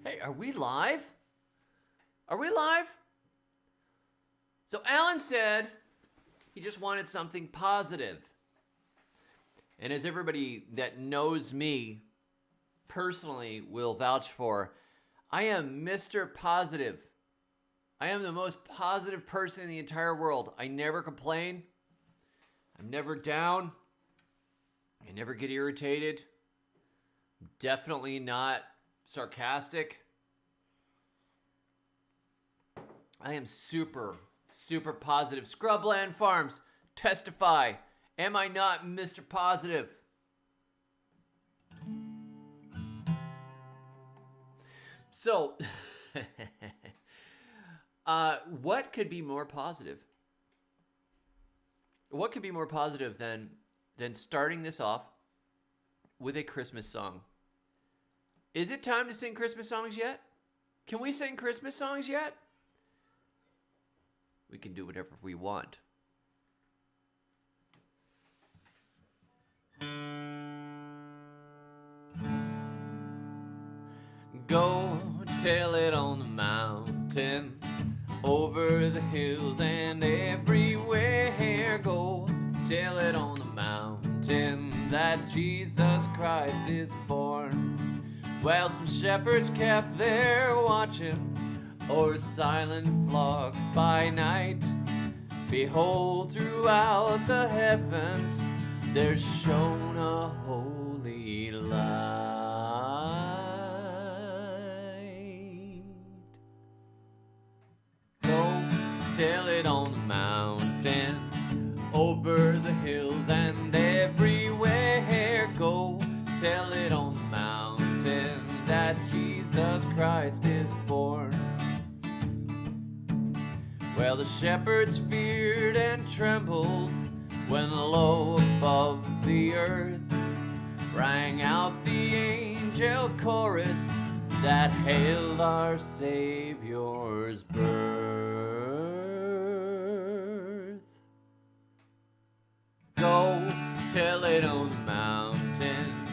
Hey, are we live? Are we live? So Alan said he just wanted something positive. And as everybody that knows me personally will vouch for, I am Mr. Positive. I am the most positive person in the entire world. I never complain. I'm never down. I never get irritated. Definitely not sarcastic. I am super positive. Scrubland Farms, testify. Am I not Mr. Positive? So, what could be more positive? What could be more positive than starting this off with a Christmas song? Is it time to sing Christmas songs yet? Can we sing Christmas songs yet? We can do whatever we want. Go tell it on the mountain, over the hills and everywhere. Go tell it on the mountain that Jesus Christ is born. Well, some shepherds kept there watching o'er silent flocks by night. Behold, throughout the heavens there shone a holy light. Go tell it on the mountain, over the hills and everywhere. Go tell it on the mountain that Jesus Christ is born. Well, the shepherds feared and trembled when low above the earth rang out the angel chorus that hailed our Savior's birth. Go tell it on the mountain,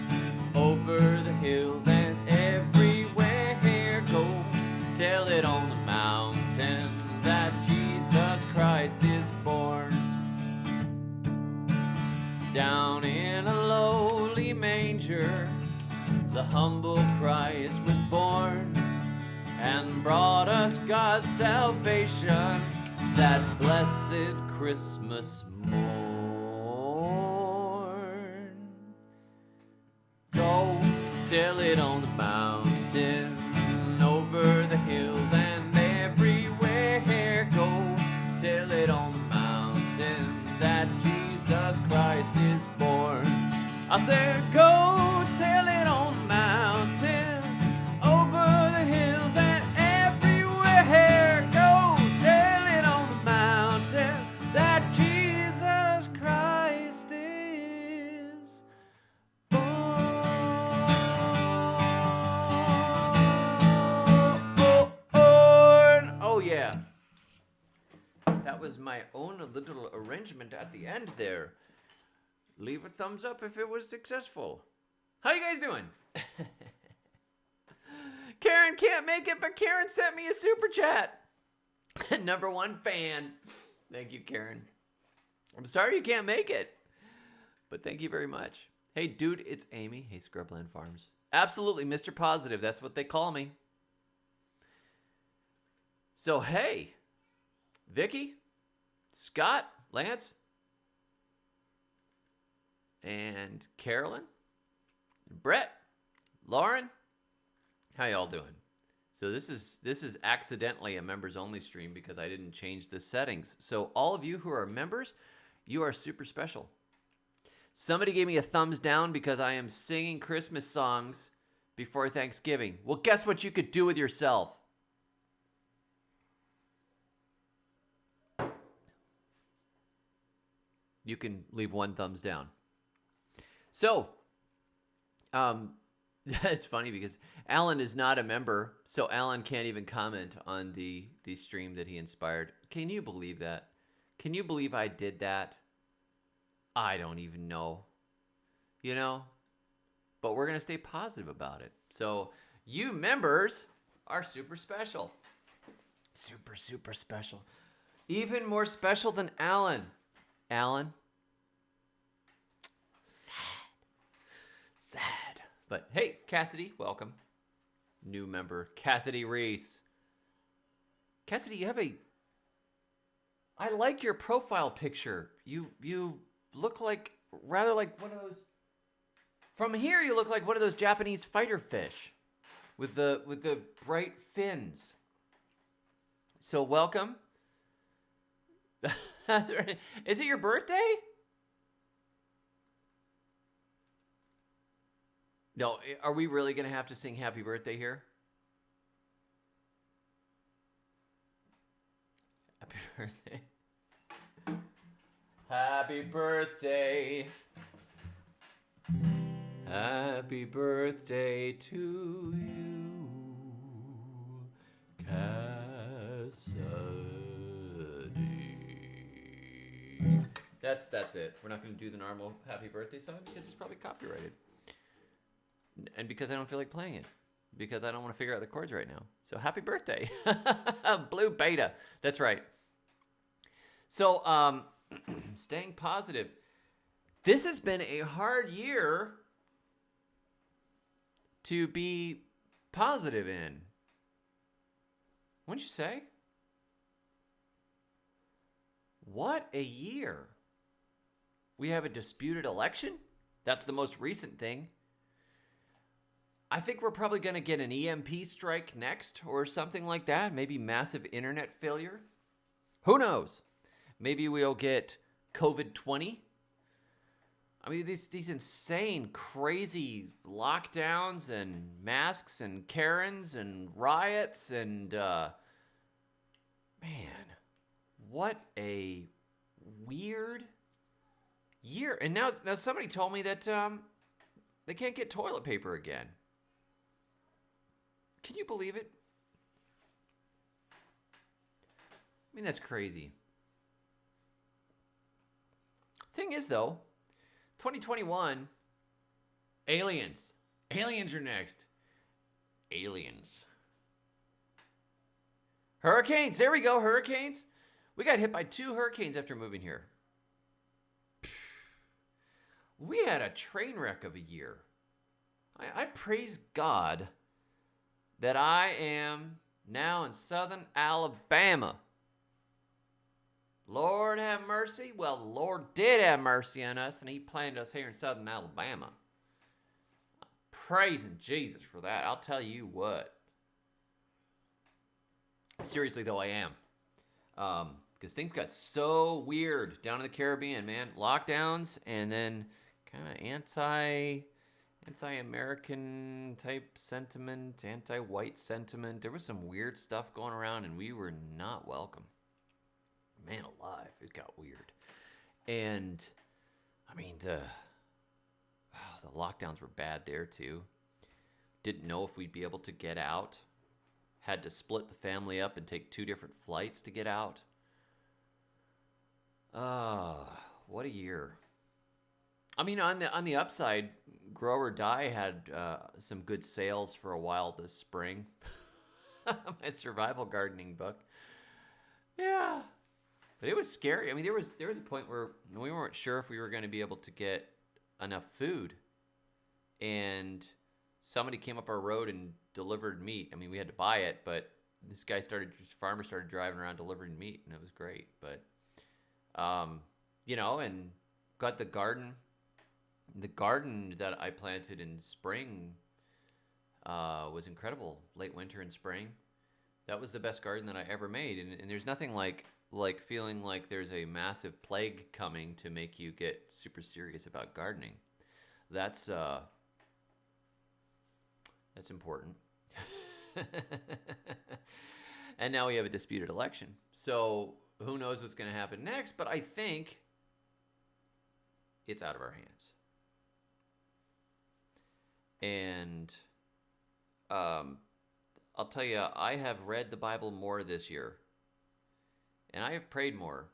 over the hills and everywhere. Go tell it on the mountain that Jesus Christ is born. Down in a lowly manger, the humble Christ was born, and brought us God's salvation that blessed Christmas morn. Go tell it on the mountain, over the hills and everywhere. Go tell it on the mountain that Jesus Christ is born. I said, go tell it on the mountain, over the hills and everywhere. Go tell it on the mountain that Jesus Christ is born. Oh yeah. That was my own little arrangement at the end there. Leave a thumbs up if it was successful. How you guys doing? Karen can't make it, but Karen sent me a super chat. Number one fan. Thank you, Karen. I'm sorry you can't make it, but thank you very much. Hey, dude, it's Amy. Hey, Scrubland Farms. Absolutely, Mr. Positive. That's what they call me. So, hey, Vicky, Scott, Lance, and Carolyn, Brett, Lauren, how y'all doing? So this is accidentally a members only stream because I didn't change the settings. So all of you who are members, you are super special. Somebody gave me a thumbs down because I am singing Christmas songs before Thanksgiving. Well, guess what you could do with yourself? You can leave one thumbs down. So, it's funny because Alan is not a member, so Alan can't even comment on the stream that he inspired. Can you believe that? Can you believe I did that? I don't even know. You know? But we're going to stay positive about it. So, you members, are super special. Super, super special. Even more special than Alan. Alan. Sad. But hey, Cassidy, welcome. New member, Cassidy Reese. Cassidy, you have I like your profile picture. You look like rather like one of those. From here, you look like one of those Japanese fighter fish, with the bright fins. So welcome. Is it your birthday? No, are we really gonna have to sing happy birthday here? Happy birthday. Happy birthday. Happy birthday to you, Cassidy. That's it. We're not going to do the normal happy birthday song because it's probably copyrighted. And because I don't feel like playing it. Because I don't want to figure out the chords right now. So happy birthday. Blue Beta. That's right. So staying positive. This has been a hard year to be positive in. Wouldn't you say? What a year. We have a disputed election. That's the most recent thing. I think we're probably going to get an EMP strike next or something like that. Maybe massive internet failure. Who knows? Maybe we'll get COVID-20. I mean, these insane, crazy lockdowns and masks and Karens and riots and, man, what a weird year. And now somebody told me that they can't get toilet paper again. Can you believe it? I mean, that's crazy. Thing is, though, 2021, aliens. Aliens are next. Aliens. Hurricanes. There we go, hurricanes. We got hit by 2 hurricanes after moving here. We had a train wreck of a year. I praise God that I am now in southern Alabama. Lord have mercy. Well, the Lord did have mercy on us, and he planted us here in southern Alabama. I'm praising Jesus for that. I'll tell you what. Seriously, though, I am. Because things got so weird down in the Caribbean, man. Lockdowns, and then kind of anti-American type sentiment, anti-white sentiment. There was some weird stuff going around, and we were not welcome. Man alive, it got weird. And I mean, the lockdowns were bad there too. Didn't know if we'd be able to get out. Had to split the family up and take 2 different flights to get out. What a year. I mean, on the upside, Grow or Die had some good sales for a while this spring. My survival gardening book. Yeah. But it was scary. I mean, there was a point where we weren't sure if we were going to be able to get enough food. And somebody came up our road and delivered meat. I mean, we had to buy it, but this farmer started driving around delivering meat, and it was great. But, and got the garden that I planted in spring was incredible. Late winter and spring. That was the best garden that I ever made. And there's nothing like feeling like there's a massive plague coming to make you get super serious about gardening. That's important. And now we have a disputed election. So who knows what's going to happen next, but I think it's out of our hands. And I'll tell you, I have read the Bible more this year. And I have prayed more.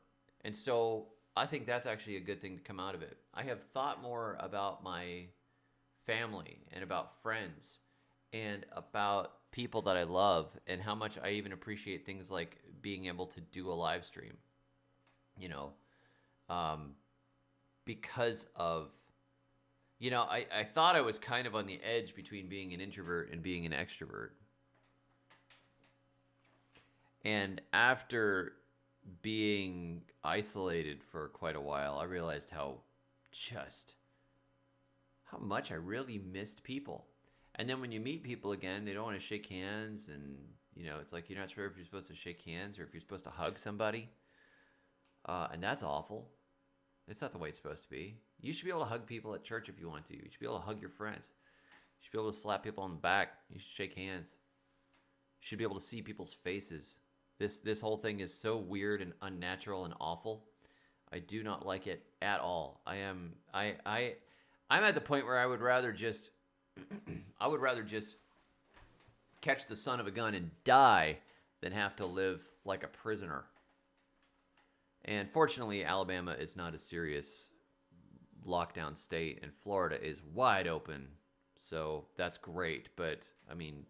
And so I think that's actually a good thing to come out of it. I have thought more about my family and about friends and about people that I love and how much I even appreciate things like being able to do a live stream, you know, because of, I thought I was kind of on the edge between being an introvert and being an extrovert. And after being isolated for quite a while, I realized how much I really missed people. And then when you meet people again, they don't want to shake hands, and it's like you're not sure if you're supposed to shake hands or if you're supposed to hug somebody. And that's awful. It's not the way it's supposed to be. You should be able to hug people at church if you want to. You should be able to hug your friends. You should be able to slap people on the back. You should shake hands. You should be able to see people's faces. This whole thing is so weird and unnatural and awful. I do not like it at all. I'm at the point where I would rather just catch the son of a gun and die than have to live like a prisoner. And fortunately, Alabama is not a serious lockdown state, and Florida is wide open. So that's great. But, I mean,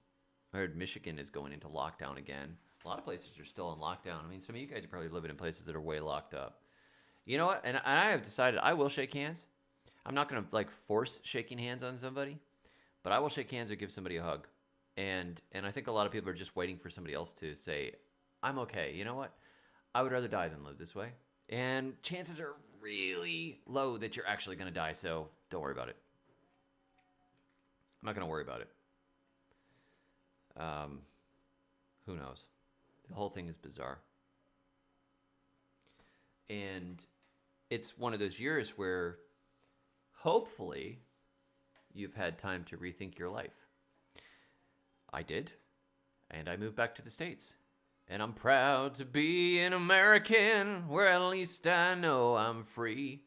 I heard Michigan is going into lockdown again. A lot of places are still in lockdown. I mean, some of you guys are probably living in places that are way locked up. You know what? And I have decided I will shake hands. I'm not going to, force shaking hands on somebody. But I will shake hands or give somebody a hug. And I think a lot of people are just waiting for somebody else to say, I'm okay. You know what? I would rather die than live this way. And chances are really low that you're actually going to die, so don't worry about it. I'm not going to worry about it. Who knows? The whole thing is bizarre. And it's one of those years where hopefully you've had time to rethink your life. I did, and I moved back to the States. And I'm proud to be an American, where at least I know I'm free.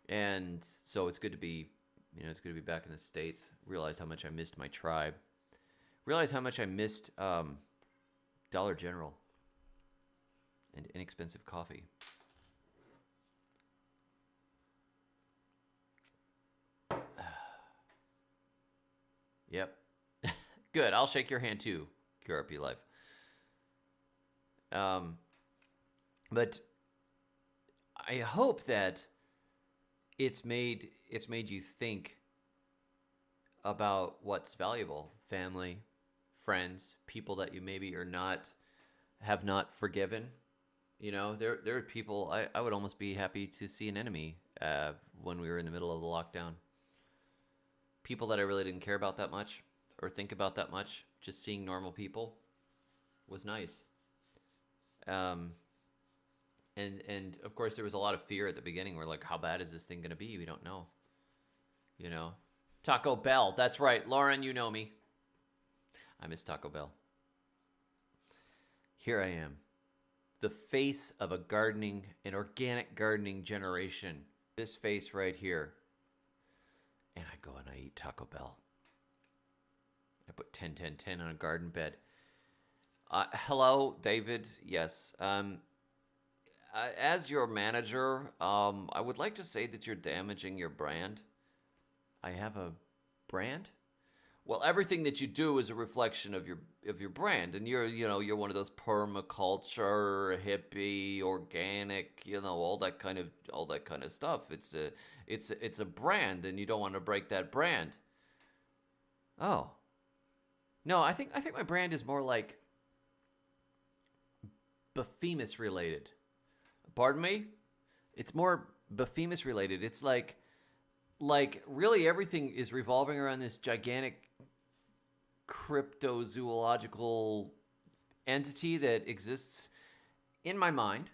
And so it's good to be, back in the States. Realized how much I missed my tribe. Realized how much I missed Dollar General and inexpensive coffee. Yep. Good. I'll shake your hand too, QRP Life. But I hope that it's made you think about what's valuable. Family, friends, people that you maybe have not forgiven. There are people I would almost be happy to see an enemy when we were in the middle of the lockdown. People that I really didn't care about that much or think about that much. Just seeing normal people was nice. And of course there was a lot of fear at the beginning. We're like, how bad is this thing going to be? We don't know. Taco Bell. That's right. Lauren, you know me. I miss Taco Bell. Here I am. The face of an organic gardening generation. This face right here. And I go and I eat Taco Bell. I put 10, 10, 10 on a garden bed. Hello, David. Yes. As your manager, I would like to say that you're damaging your brand. I have a brand? Well, everything that you do is a reflection of your brand, and you're one of those permaculture, hippie, organic, all that kind of stuff. It's a brand, and you don't want to break that brand. Oh. No, I think my brand is more like Baphemus related. Pardon me? It's more Baphemus related. It's like really everything is revolving around this gigantic cryptozoological entity that exists in my mind.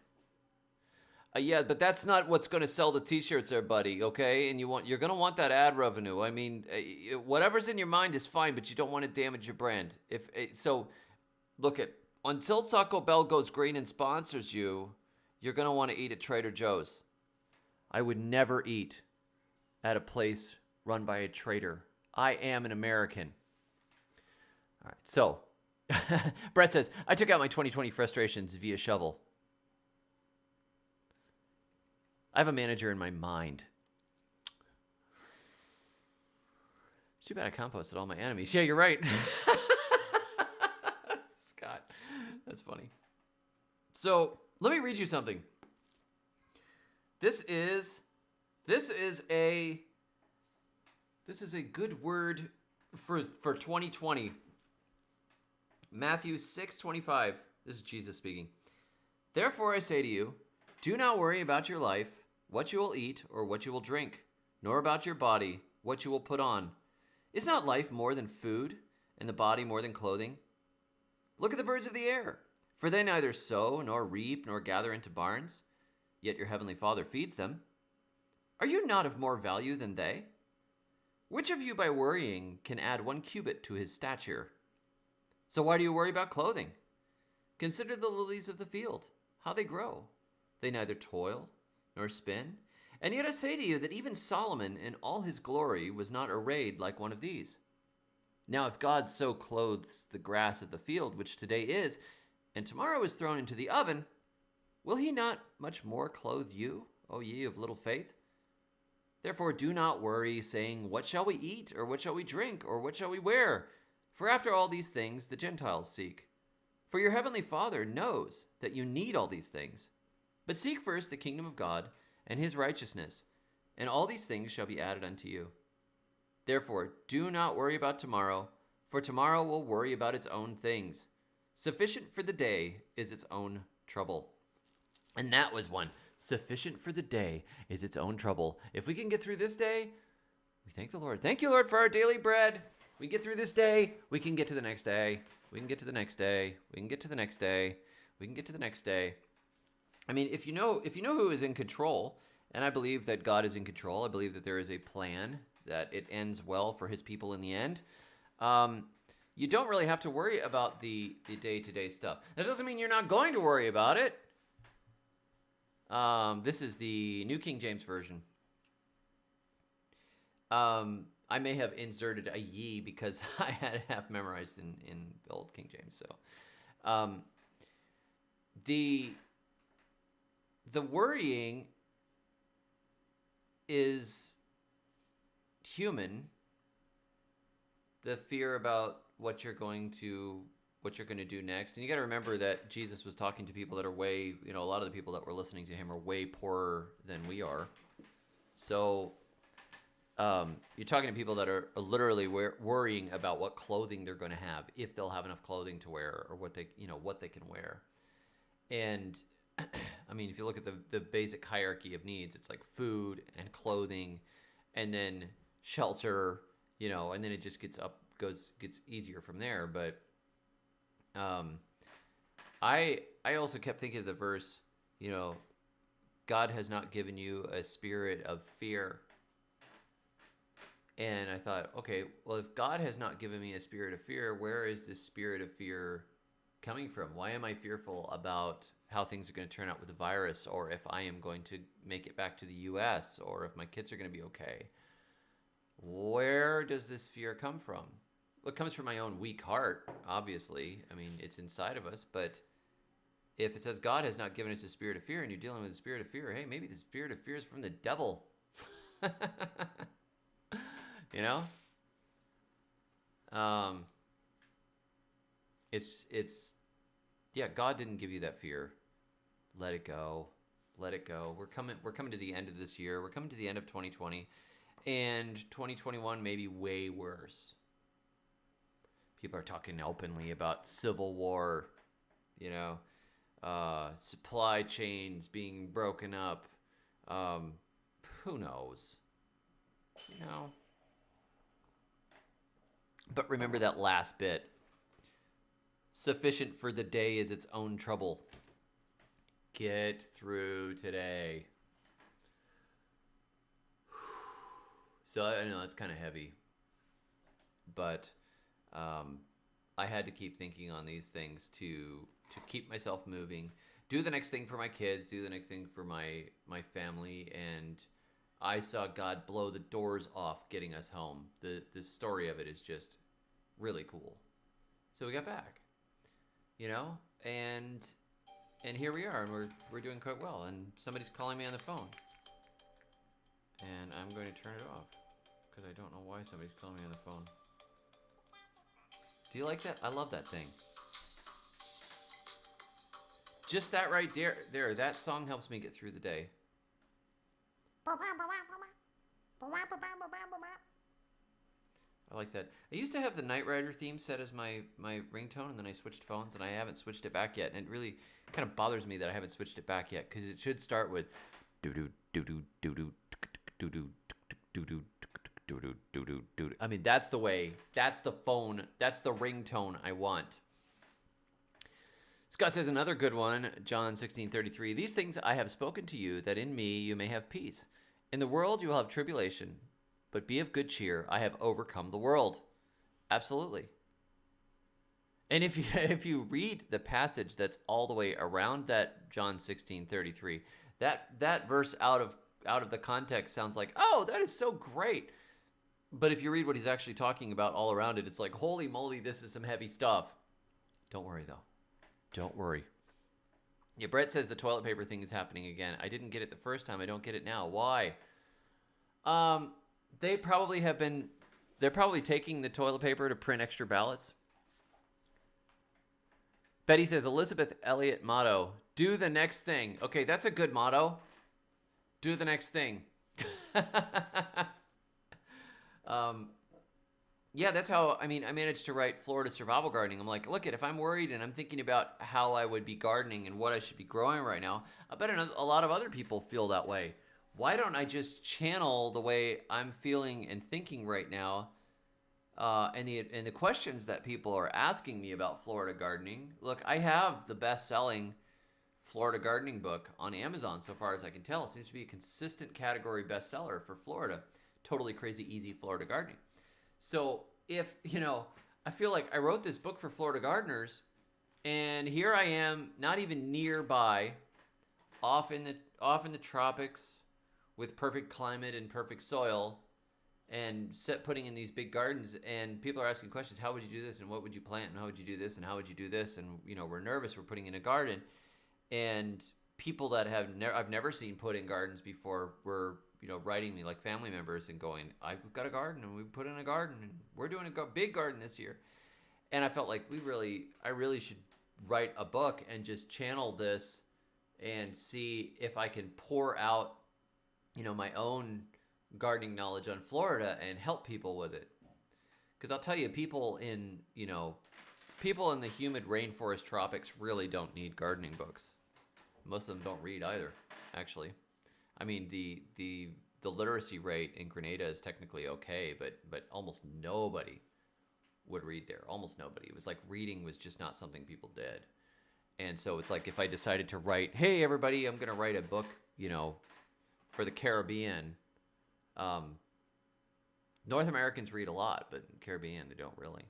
Yeah, but that's not what's going to sell the t-shirts there, buddy, okay? And you're going to want that ad revenue. I mean, whatever's in your mind is fine, but you don't want to damage your brand. So look until Taco Bell goes green and sponsors you, you're going to want to eat at Trader Joe's. I would never eat at a place run by a trader. I am an American. All right, so Brett says, I took out my 2020 frustrations via shovel. I have a manager in my mind. It's too bad I composted all my enemies. Yeah, you're right. That's funny. So let me read you something. This is a good word for 2020. Matthew 6:25. This is Jesus speaking. Therefore I say to you, do not worry about your life, what you will eat or what you will drink, nor about your body, what you will put on. Is not life more than food, and the body more than clothing? Look at the birds of the air, for they neither sow nor reap nor gather into barns, yet your heavenly Father feeds them. Are you not of more value than they? Which of you by worrying can add 1 cubit to his stature? So why do you worry about clothing? Consider the lilies of the field, how they grow. They neither toil nor spin. And yet I say to you that even Solomon in all his glory was not arrayed like one of these. Now if God so clothes the grass of the field, which today is, and tomorrow is thrown into the oven, will he not much more clothe you, O ye of little faith? Therefore do not worry, saying, what shall we eat, or what shall we drink, or what shall we wear? For after all these things the Gentiles seek. For your heavenly Father knows that you need all these things. But seek first the kingdom of God and his righteousness, and all these things shall be added unto you. Therefore do not worry about tomorrow, for tomorrow will worry about its own things. Sufficient for the day is its own trouble. And that was one. Sufficient for the day is its own trouble. If we can get through this day, we thank the Lord. Thank you, Lord, for our daily bread. We get through this day, we can get to the next day. We can get to the next day. We can get to the next day. We can get to the next day. I mean, if you know who is in control, and I believe that God is in control, I believe that there is a plan, that it ends well for his people in the end. You don't really have to worry about the day-to-day stuff. That doesn't mean you're not going to worry about it. This is the New King James Version. I may have inserted a ye because I had it half memorized in the old King James. So, the worrying is human. The fear about what you're going to do next. And you got to remember that Jesus was talking to people that are way, a lot of the people that were listening to him are way poorer than we are. So, you're talking to people that are literally worrying about what clothing they're going to have, if they'll have enough clothing to wear, or what they can wear. And I mean, if you look at the basic hierarchy of needs, it's like food and clothing, and then shelter, and then it just gets easier from there. But I also kept thinking of the verse, God has not given you a spirit of fear. And I thought, okay, well, if God has not given me a spirit of fear, where is this spirit of fear coming from? Why am I fearful about how things are going to turn out with the virus, or if I am going to make it back to the U.S., or if my kids are going to be okay? Where does this fear come from? Well, it comes from my own weak heart, obviously. I mean, it's inside of us. But if it says God has not given us a spirit of fear, and you're dealing with a spirit of fear, hey, maybe the spirit of fear is from the devil. God didn't give you that fear. Let it go. Let it go. We're coming to the end of this year. We're coming to the end of 2020, and 2021 may be way worse. People are talking openly about civil war, supply chains being broken up. Who knows? But remember that last bit. Sufficient for the day is its own trouble. Get through today. So I know it's kind of heavy, but I had to keep thinking on these things to keep myself moving, do the next thing for my kids, do the next thing for my family, and I saw God blow the doors off getting us home. The story of it is just really cool. So we got back, and here we are, and we're doing quite well. And somebody's calling me on the phone, and I'm going to turn it off because I don't know why somebody's calling me on the phone. Do you like that? I love that thing. Just that right there, that song helps me get through the day. I like that. I used to have the Knight Rider theme set as my ringtone, and then I switched phones, and I haven't switched it back yet. And it really kind of bothers me that I haven't switched it back yet, because it should start with doo doo doo doo doo doo doo doo doo doo doo doo doo. I mean, that's the way. That's the phone. That's the ringtone I want. Scott says another good one, John 16:33. These things I have spoken to you, that in me you may have peace. In the world you will have tribulation, but be of good cheer. I have overcome the world. Absolutely. And if you read the passage that's all the way around that John 16:33, that verse out of the context sounds like, oh, that is so great. But if you read what he's actually talking about all around it, it's like, holy moly, this is some heavy stuff. Don't worry though. Don't worry. Yeah, Brett says the toilet paper thing is happening again. I didn't get it the first time. I don't get it now. Why? They're probably taking the toilet paper to print extra ballots. Betty says, Elizabeth Elliot motto, do the next thing. Okay, that's a good motto. Do the next thing. Yeah, that's how, I managed to write Florida Survival Gardening. I'm like, look, if I'm worried and I'm thinking about how I would be gardening and what I should be growing right now, I bet a lot of other people feel that way. Why don't I just channel the way I'm feeling and thinking right now, and the questions that people are asking me about Florida gardening? Look, I have the best-selling Florida gardening book on Amazon so far as I can tell. It seems to be a consistent category bestseller for Florida. Totally Crazy Easy Florida Gardening. So if, I feel like I wrote this book for Florida gardeners, and here I am, not even nearby, off in the tropics with perfect climate and perfect soil, and putting in these big gardens, and people are asking questions. How would you do this? And what would you plant? And how would you do this? And how would you do this? And, we're nervous. We're putting in a garden. And people that I've never seen put in gardens before were, writing me like family members and going, I've got a garden and we put in a garden and we're doing a big garden this year. And I felt like I really should write a book and just channel this and see if I can pour out, my own gardening knowledge on Florida and help people with it. Because I'll tell you, people in the humid rainforest tropics really don't need gardening books. Most of them don't read either, actually. The literacy rate in Grenada is technically okay, but almost nobody would read there. Almost nobody. It was like reading was just not something people did. And so it's like if I decided to write, hey, everybody, I'm going to write a book, for the Caribbean. North Americans read a lot, but in Caribbean, they don't really.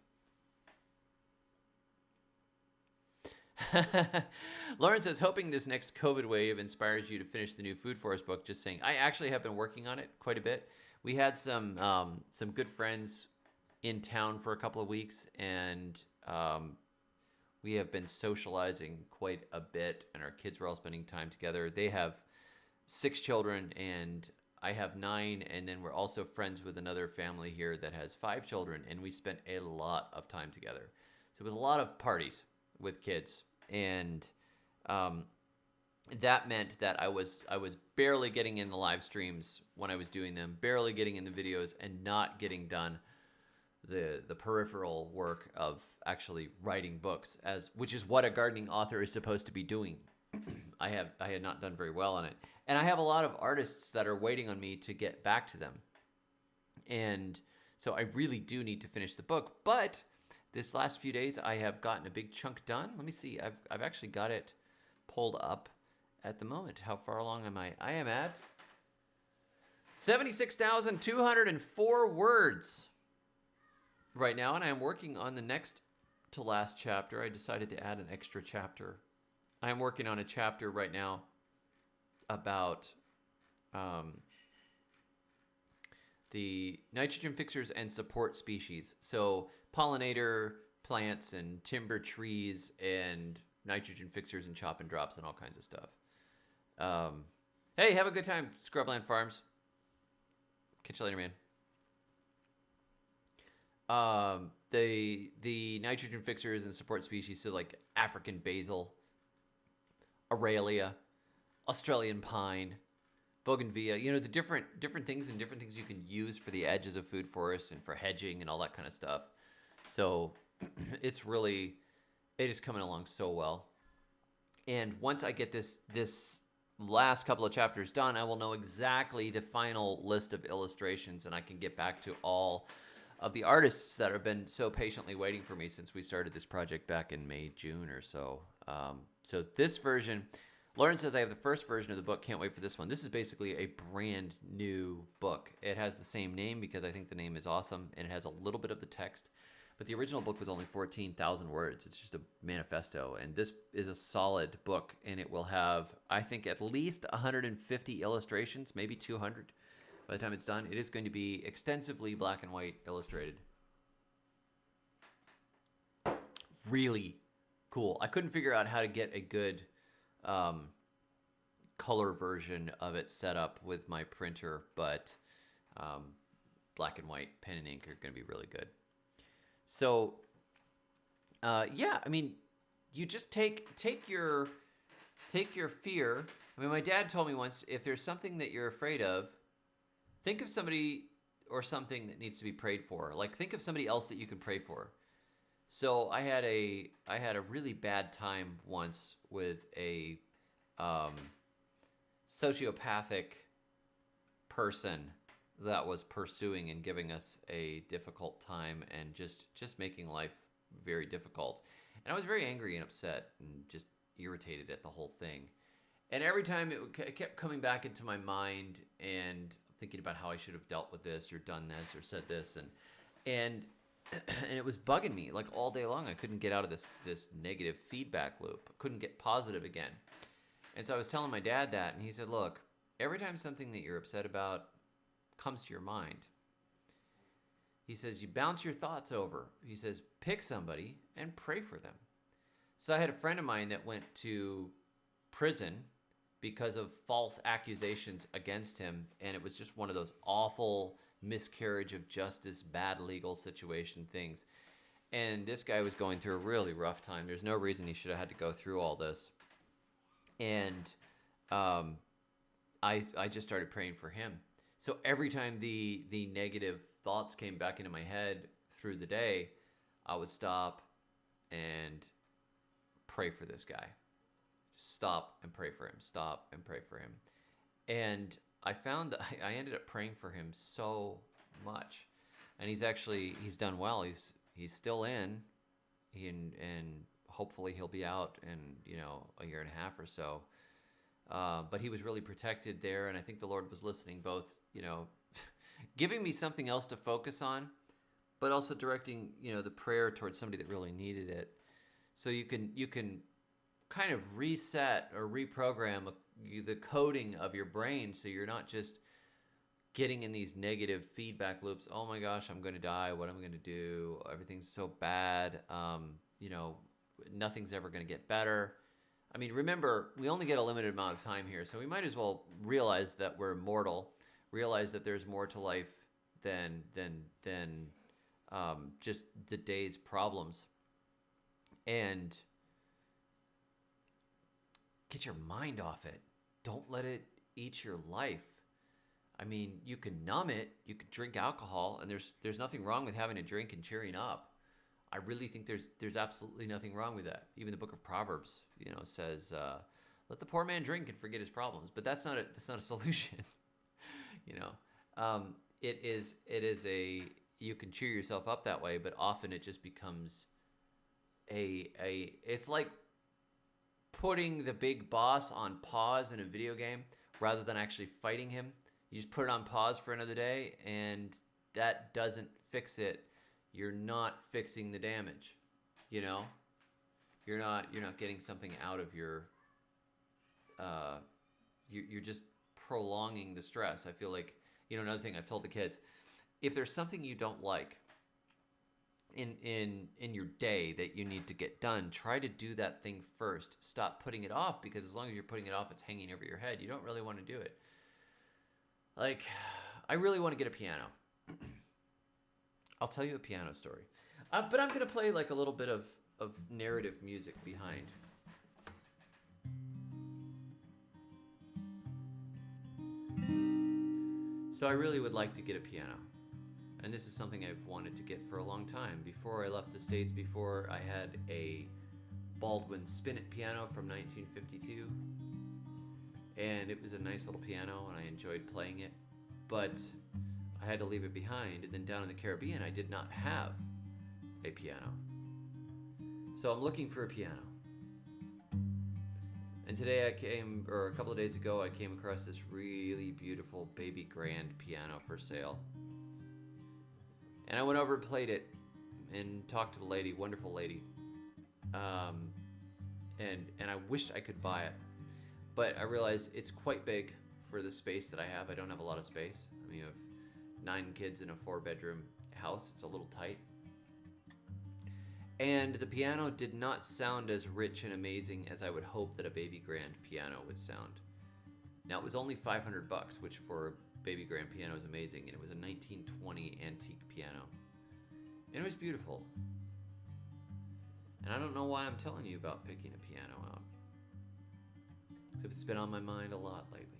Lauren says, hoping this next COVID wave inspires you to finish the new Food Forest book. Just saying, I actually have been working on it quite a bit. We had some good friends in town for a couple of weeks, and we have been socializing quite a bit, and our kids were all spending time together. They have 6 children, and I have 9, and then we're also friends with another family here that has 5 children, and we spent a lot of time together. So it was a lot of parties with kids, and that meant that I was barely getting in the live streams when I was doing them, barely getting in the videos, and not getting done the peripheral work of actually writing books, which is what a gardening author is supposed to be doing. I had not done very well on it, and I have a lot of artists that are waiting on me to get back to them, and so I really do need to finish the book. But this last few days, I have gotten a big chunk done. Let me see. I've actually got it pulled up at the moment. How far along am I? I am at 76,204 words right now, and I am working on the next to last chapter. I decided to add an extra chapter. I am working on a chapter right now about the nitrogen fixers and support species. So pollinator plants and timber trees and nitrogen fixers and chop and drops and all kinds of stuff. Hey, have a good time, Scrubland Farms. Catch you later, man. The nitrogen fixers and support species, so like African basil, Aurelia, Australian pine, bougainvillea. You know, the different things and different things you can use for the edges of food forests and for hedging and all that kind of stuff. So it is coming along so well. And once I get this last couple of chapters done, I will know exactly the final list of illustrations, and I can get back to all of the artists that have been so patiently waiting for me since we started this project back in May, June or so. So this version, Lauren says I have the first version of the book. Can't wait for this one. This is basically a brand new book. It has the same name because I think the name is awesome, and it has a little bit of the text. But the original book was only 14,000 words. It's just a manifesto. And this is a solid book, and it will have, I think, at least 150 illustrations, maybe 200 by the time it's done. It is going to be extensively black and white illustrated. Really cool. I couldn't figure out how to get a good color version of it set up with my printer, but black and white, pen and ink are going to be really good. So, yeah, I mean, you just take your fear. I mean, my dad told me once, if there's something that you're afraid of, think of somebody or something that needs to be prayed for. Like, think of somebody else that you can pray for. So I had a really bad time once with a sociopathic person that was pursuing and giving us a difficult time and just making life very difficult. And I was very angry and upset and just irritated at the whole thing. And every time it kept coming back into my mind and thinking about how I should have dealt with this or done this or said this, and it was bugging me like all day long. I couldn't get out of this negative feedback loop. I couldn't get positive again. And so I was telling my dad that, and he said, look, every time something that you're upset about comes to your mind, he says, you bounce your thoughts over. He says, pick somebody and pray for them. So I had a friend of mine that went to prison because of false accusations against him, and it was just one of those awful miscarriage of justice, bad legal situation things. And this guy was going through a really rough time. There's no reason he should have had to go through all this. And I just started praying for him. So every time the negative thoughts came back into my head through the day, I would stop and pray for this guy. Stop and pray for him. Stop and pray for him. And I found that I ended up praying for him so much. And he's done well. He's still in. And hopefully he'll be out in, a year and a half or so. But he was really protected there, and I think the Lord was listening, both, giving me something else to focus on, but also directing, the prayer towards somebody that really needed it. So you can kind of reset or reprogram the coding of your brain, so you're not just getting in these negative feedback loops. Oh my gosh, I'm going to die. What am I going to do? Everything's so bad. Nothing's ever going to get better. I mean, remember, we only get a limited amount of time here, so we might as well realize that we're mortal, realize that there's more to life than just the day's problems, and get your mind off it. Don't let it eat your life. I mean, you can numb it, you can drink alcohol, and there's nothing wrong with having a drink and cheering up. I really think there's absolutely nothing wrong with that. Even the book of Proverbs, says, "Let the poor man drink and forget his problems." But that's not a solution. It is you can cheer yourself up that way, but often it just becomes it's like putting the big boss on pause in a video game rather than actually fighting him. You just put it on pause for another day, and that doesn't fix it. You're not fixing the damage, You're not getting something out of your. You're just prolonging the stress. I feel like another thing I've told the kids, if there's something you don't like in your day that you need to get done, try to do that thing first. Stop putting it off, because as long as you're putting it off, it's hanging over your head. You don't really want to do it. Like, I really want to get a piano. I'll tell you a piano story. But I'm going to play like a little bit of narrative music behind. So I really would like to get a piano. And this is something I've wanted to get for a long time. Before I left the States, before I had a Baldwin Spinet piano from 1952. And it was a nice little piano and I enjoyed playing it. But I had to leave it behind. And then down in the Caribbean, I did not have a piano. So I'm looking for a piano. And today a couple of days ago, I came across this really beautiful baby grand piano for sale. And I went over and played it and talked to the lady, wonderful lady. And I wished I could buy it. But I realized it's quite big for the space that I have. I don't have a lot of space. I mean, you have 9 kids in a 4-bedroom house. It's a little tight. And the piano did not sound as rich and amazing as I would hope that a baby grand piano would sound. Now, it was only $500, which for a baby grand piano is amazing. And it was a 1920 antique piano. And it was beautiful. And I don't know why I'm telling you about picking a piano out. Except it's been on my mind a lot lately.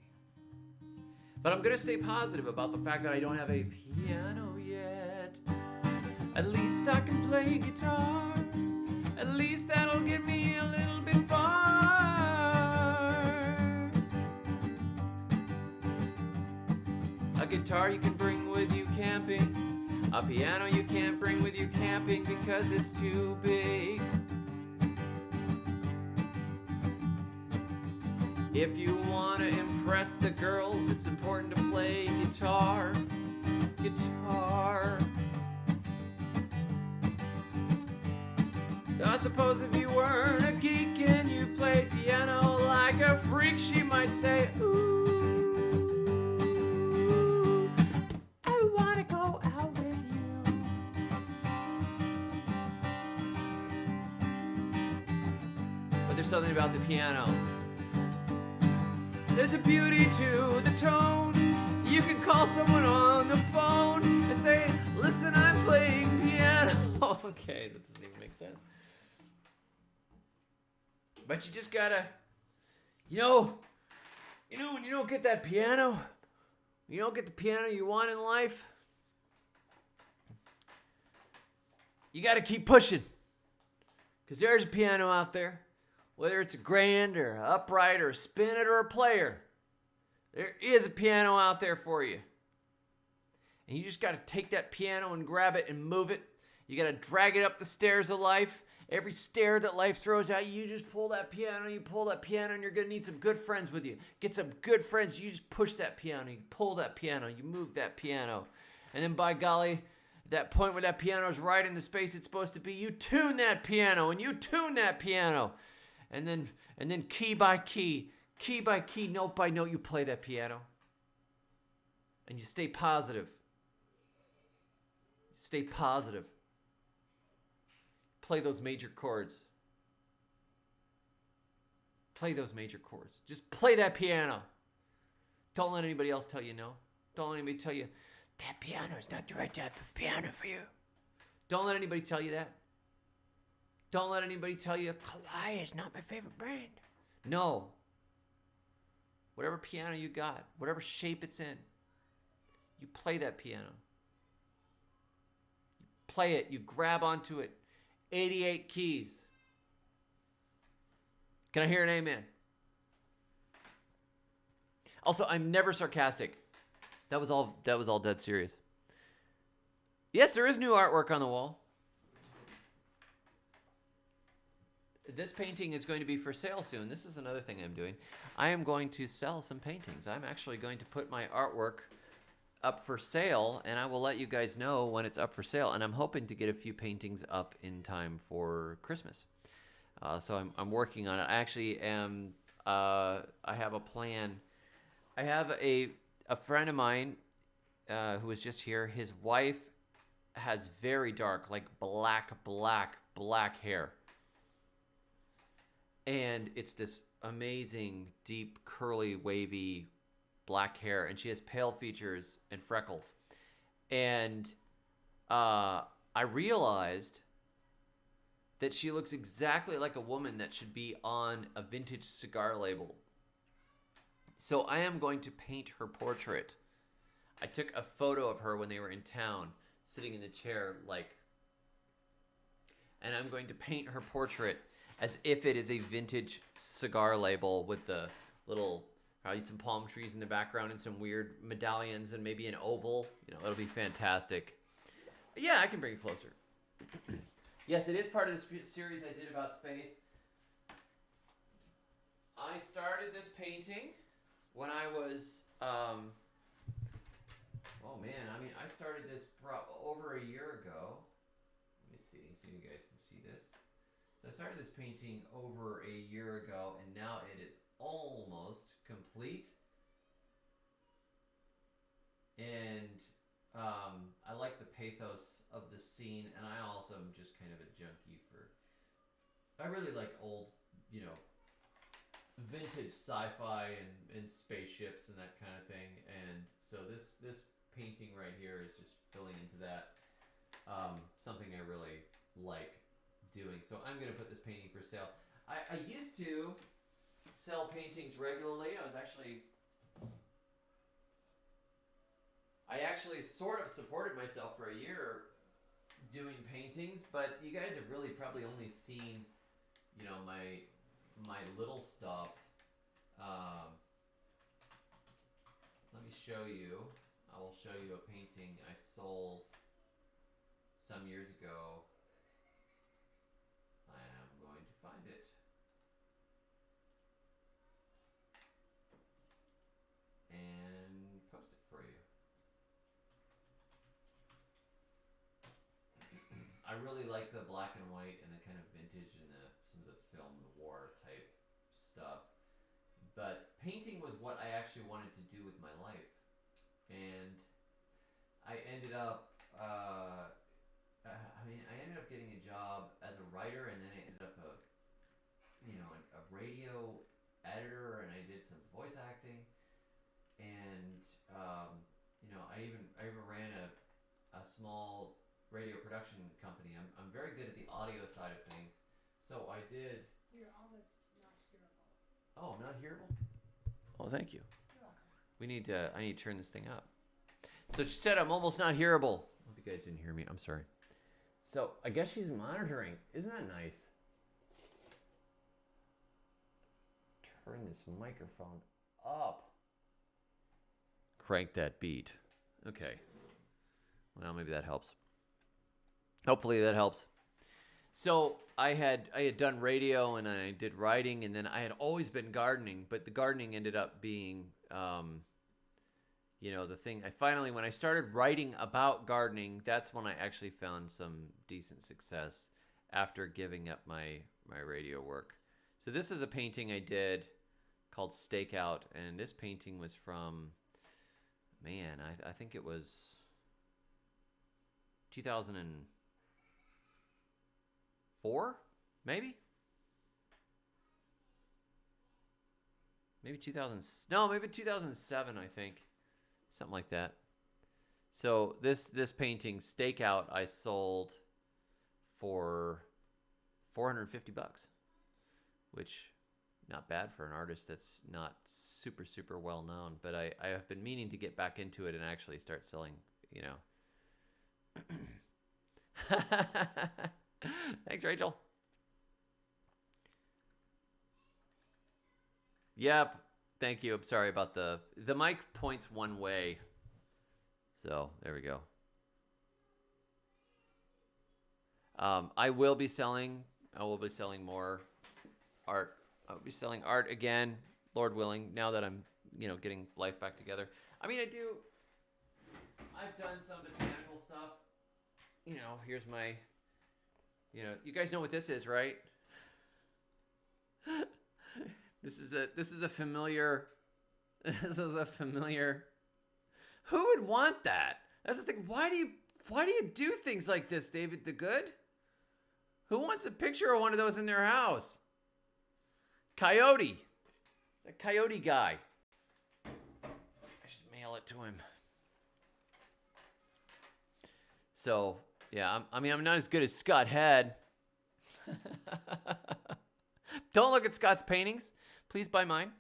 But I'm going to stay positive about the fact that I don't have a piano yet. At least I can play guitar. At least that'll get me a little bit far. A guitar you can bring with you camping. A piano you can't bring with you camping because it's too big. If you want to impress the girls, it's important to play guitar. Guitar. I suppose if you weren't a geek and you played piano like a freak, she might say, ooh, I want to go out with you. But there's something about the piano. There's a beauty to the tone. You can call someone on the phone and say, listen, I'm playing piano. Okay, that doesn't even make sense. But you just gotta, when you don't get that piano, you don't get the piano you want in life, you gotta keep pushing. Because there's a piano out there, whether it's a grand or an upright or a spinet or a player, there is a piano out there for you. And you just gotta take that piano and grab it and move it. You gotta drag it up the stairs of life. Every stair that life throws at you, you just pull that piano, and you're going to need some good friends with you. Get some good friends. You just push that piano, you pull that piano, you move that piano. And then by golly, that point where that piano is right in the space it's supposed to be, you tune that piano, and you tune that piano. And then key by key, note by note, you play that piano. And you stay positive. Stay positive. Play those major chords. Play those major chords. Just play that piano. Don't let anybody else tell you no. Don't let anybody tell you, that piano is not the right type of piano for you. Don't let anybody tell you that. Don't let anybody tell you, Kawai is not my favorite brand. No. Whatever piano you got, whatever shape it's in, you play that piano. You play it, you grab onto it. 88 keys. Can I hear an amen? Also, I'm never sarcastic. That was all dead serious. Yes, there is new artwork on the wall. This painting is going to be for sale soon. This is another thing I'm doing. I am going to sell some paintings. I'm actually going to put my artwork up for sale, and I will let you guys know when it's up for sale. And I'm hoping to get a few paintings up in time for Christmas. So I'm working on it. I actually am. I have a plan. I have a friend of mine who was just here. His wife has very dark, like black hair, and it's this amazing, deep, curly, wavy black hair, and she has pale features and freckles. And I realized that she looks exactly like a woman that should be on a vintage cigar label. So I am going to paint her portrait. I took a photo of her when they were in town, sitting in the chair, and I'm going to paint her portrait as if it is a vintage cigar label with the little, probably some palm trees in the background and some weird medallions and maybe an oval. It'll be fantastic. But yeah, I can bring it closer. Yes, it is part of the series I did about space. I started this painting when I was, oh man, I started this over a year ago. Let me see if you guys can see this. So I started this painting over a year ago, and now it is almost complete. And I like the pathos of the scene, and I also am just kind of a junkie I really like old, vintage sci-fi and spaceships and that kind of thing. And so this painting right here is just filling into that, something I really like doing. So I'm going to put this painting for sale. I used to sell paintings regularly. I actually sort of supported myself for a year doing paintings, but you guys have really probably only seen, my little stuff. Let me show you. I will show you a painting I sold some years ago. I am going to find it. And post it for you. I really like the black and white and the kind of vintage and some of the film noir type stuff. But painting was what I actually wanted to do with my life. And I ended up, I ended up getting a job as a writer, and then I ended up a radio editor, and I did some voice acting. And, I even ran a small radio production company. I'm very good at the audio side of things. So I did. You're almost not hearable. Oh, not hearable? Oh, thank you. You're welcome. I need to turn this thing up. So she said I'm almost not hearable. I hope you guys didn't hear me. I'm sorry. So I guess she's monitoring. Isn't that nice? Turn this microphone up. Crank that beat. Okay. Well, maybe that helps. Hopefully that helps. So I had done radio, and I did writing, and then I had always been gardening, but the gardening ended up being, the thing. When I started writing about gardening, that's when I actually found some decent success after giving up my radio work. So this is a painting I did called Stakeout, and this painting was from, I think it was 2004, maybe 2007, I think, something like that. So this painting, Stakeout, I sold for $450, which not bad for an artist that's not super, super well known. But I have been meaning to get back into it and actually start selling, Thanks, Rachel. Yep. Thank you. I'm sorry about the mic points one way. So there we go. I will be selling more art. I'll be selling art again, Lord willing, now that I'm, getting life back together. I've done some botanical stuff. Here's my, you guys know what this is, right? This is a familiar, who would want that? That's the thing. Why do you do things like this, David the Good? Who wants a picture of one of those in their house? Coyote. The coyote guy. I should mail it to him. So, yeah, I'm not as good as Scott Head. Don't look at Scott's paintings. Please buy mine.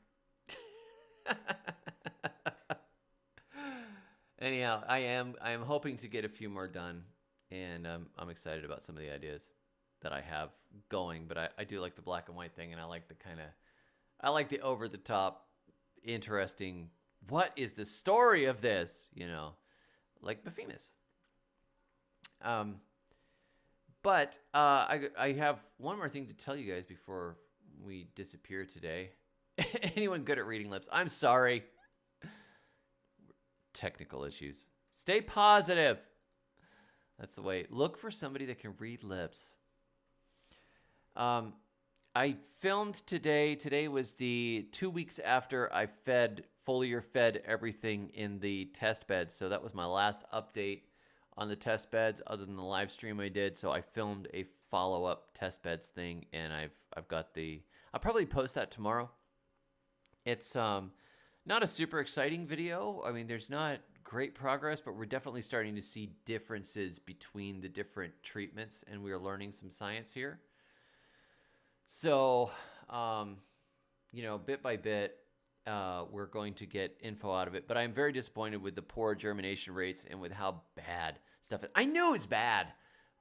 Anyhow, I am hoping to get a few more done, and I'm excited about some of the ideas that I have going. But I do like the black and white thing, and I like the over the top, interesting. What is the story of this? Like Bephemus. Um, but I have one more thing to tell you guys before we disappear today. Anyone good at reading lips? I'm sorry. Technical issues. Stay positive. That's the way. Look for somebody that can read lips. I filmed today. Today was the 2 weeks after I foliar fed everything in the test beds. So that was my last update on the test beds other than the live stream I did. So I filmed a follow-up test beds thing, and I've got I'll probably post that tomorrow. It's not a super exciting video. I mean, there's not great progress, but we're definitely starting to see differences between the different treatments, and we are learning some science here. So, bit by bit, we're going to get info out of it. But I'm very disappointed with the poor germination rates and with how bad stuff is. I knew it's bad,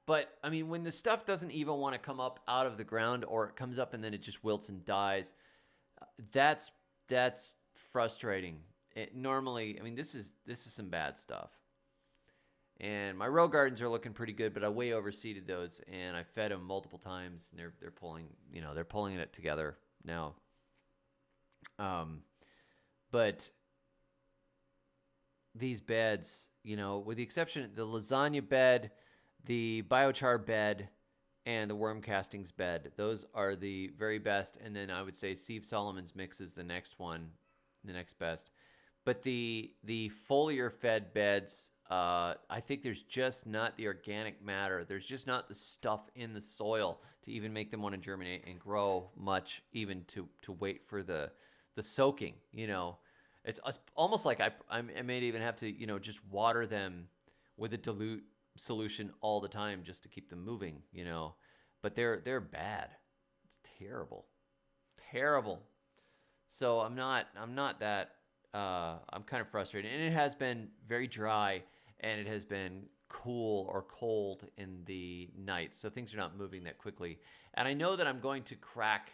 but I mean, when the stuff doesn't even want to come up out of the ground, or it comes up and then it just wilts and dies, that's frustrating. Normally, I mean, this is some bad stuff. And my row gardens are looking pretty good, but I way overseeded those, and I fed them multiple times, and they're pulling it together now. But these beds, with the exception of the lasagna bed, the biochar bed, and the worm castings bed, those are the very best. And then I would say Steve Solomon's mix is the next one, the next best. But the foliar fed beds, I think there's just not the organic matter. There's just not the stuff in the soil to even make them want to germinate and grow much, even to wait for the soaking. It's almost like I may even have to just water them with a dilute solution all the time just to keep them moving. But they're bad. It's terrible. So I'm not that. I'm kind of frustrated, and it has been very dry, and it has been cool or cold in the night, so things are not moving that quickly. And I know that I'm going to crack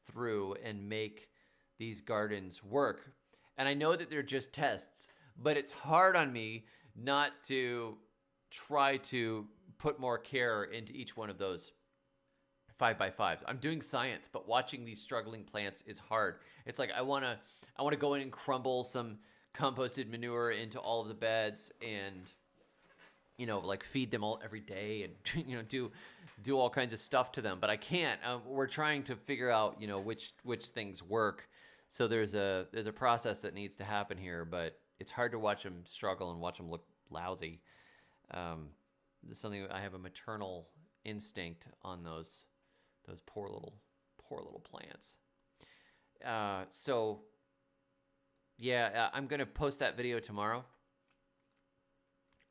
through and make these gardens work, and I know that they're just tests, but it's hard on me not to try to put more care into each one of those 5x5s. I'm doing science, but watching these struggling plants is hard. It's like I want to go in and crumble some composted manure into all of the beds, and like feed them all every day, and do all kinds of stuff to them. But I can't. We're trying to figure out which things work. So there's a process that needs to happen here, but it's hard to watch them struggle and watch them look lousy. There's something, I have a maternal instinct on those poor little plants. So yeah, I'm gonna post that video tomorrow.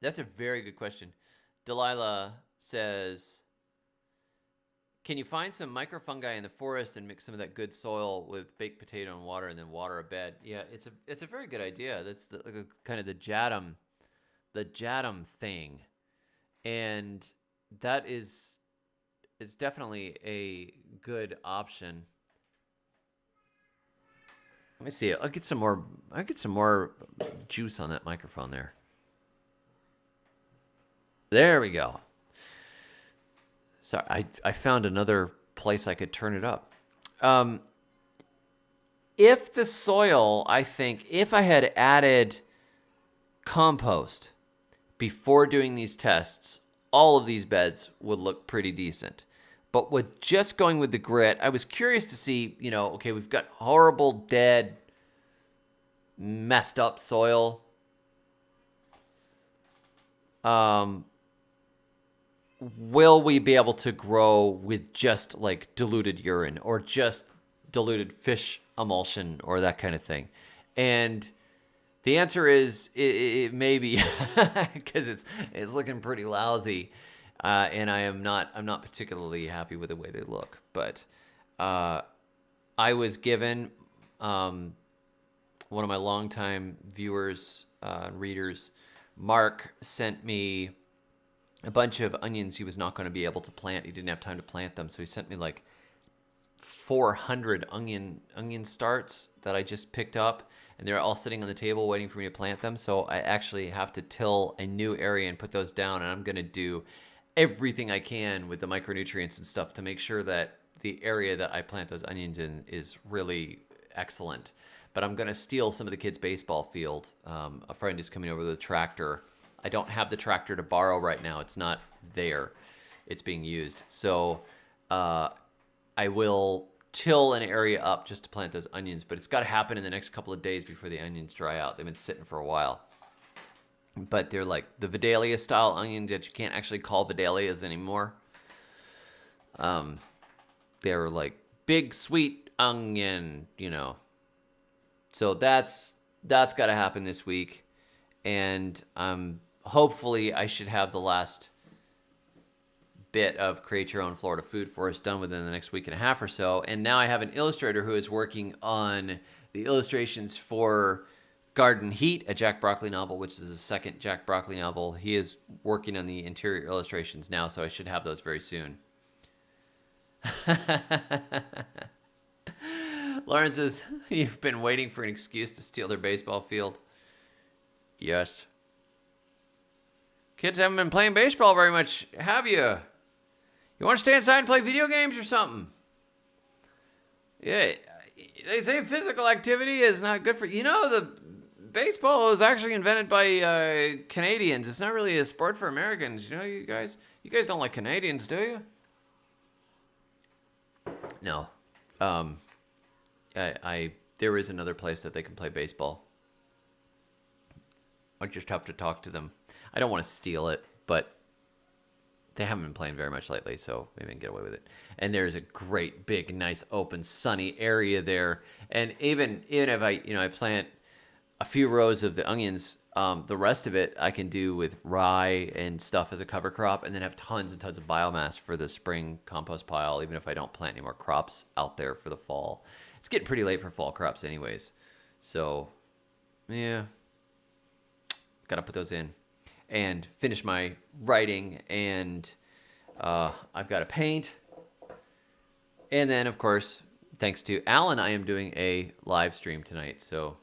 That's a very good question. Delilah says, can you find some microfungi in the forest and mix some of that good soil with baked potato and water, and then water a bed? Yeah, it's a very good idea. That's kind of the jadam thing, and that is definitely a good option. Let me see. I'll get some more juice on that microphone there. There we go. Sorry, I found another place I could turn it up. If the soil, I think, if I had added compost before doing these tests, all of these beds would look pretty decent. But with just going with the grit, I was curious to see, okay, we've got horrible, dead, messed up soil. Will we be able to grow with just like diluted urine or just diluted fish emulsion or that kind of thing? And the answer is it may be, because it's looking pretty lousy, and I'm not particularly happy with the way they look. But I was given one of my longtime viewers, readers, Mark sent me a bunch of onions he was not going to be able to plant. He didn't have time to plant them, so he sent me like 400 onion starts that I just picked up, and they're all sitting on the table waiting for me to plant them. So I actually have to till a new area and put those down, and I'm going to do everything I can with the micronutrients and stuff to make sure that the area that I plant those onions in is really excellent. But I'm going to steal some of the kids' baseball field. A friend is coming over with a tractor. I don't have the tractor to borrow right now. It's not there. It's being used. So I will till an area up just to plant those onions, but it's got to happen in the next couple of days before the onions dry out. They've been sitting for a while. But they're like the Vidalia style onions that you can't actually call Vidalias anymore. They're like big sweet onion, you know. So that's got to happen this week, and hopefully I should have the last bit of Create Your Own Florida Food Forest done within the next week and a half or so. And now I have an illustrator who is working on the illustrations for Garden Heat, a Jack Broccoli novel, which is the second Jack Broccoli novel. He is working on the interior illustrations now, so I should have those very soon. Lauren says, you've been waiting for an excuse to steal their baseball field. Yes. Kids haven't been playing baseball very much, have you? You want to stay inside and play video games or something? Yeah, they say physical activity is not good for you. Know, the baseball was actually invented by Canadians. It's not really a sport for Americans. You know, you guys don't like Canadians, do you? No. There is another place that they can play baseball. I just have to talk to them. I don't want to steal it, but they haven't been playing very much lately, so maybe I can get away with it. And there's a great, big, nice, open, sunny area there. And even if I plant a few rows of the onions, the rest of it I can do with rye and stuff as a cover crop, and then have tons and tons of biomass for the spring compost pile, even if I don't plant any more crops out there for the fall. It's getting pretty late for fall crops anyways. So, yeah. Got to put those in. And finish my writing, and I've got to paint. And then, of course, thanks to Alan, I am doing a live stream tonight. So,